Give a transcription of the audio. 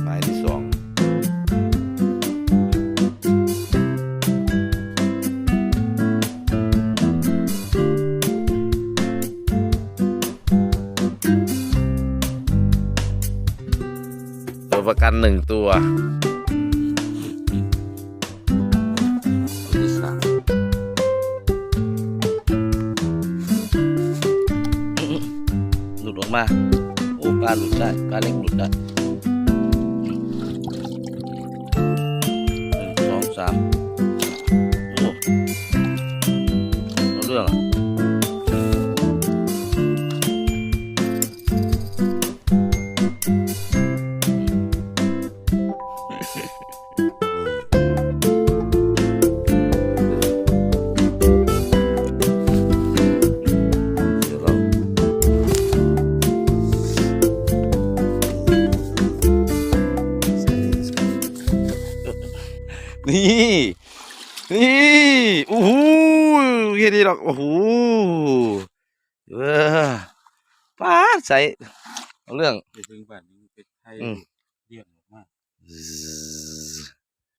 หมายที่สองตัวประกันหนึ่งตัวที่สามหลุดออกมาโอ้ปลาหลุดได้ปลาเล็กหลุดได้1 2 3โอ้เอาเรื่องนี่โอ้โหแค่นี้หรอกโอ้โหป้าใส่เอาเรื่องไปถึงบ้านนี้ไปไทยเลี้ยงออกมา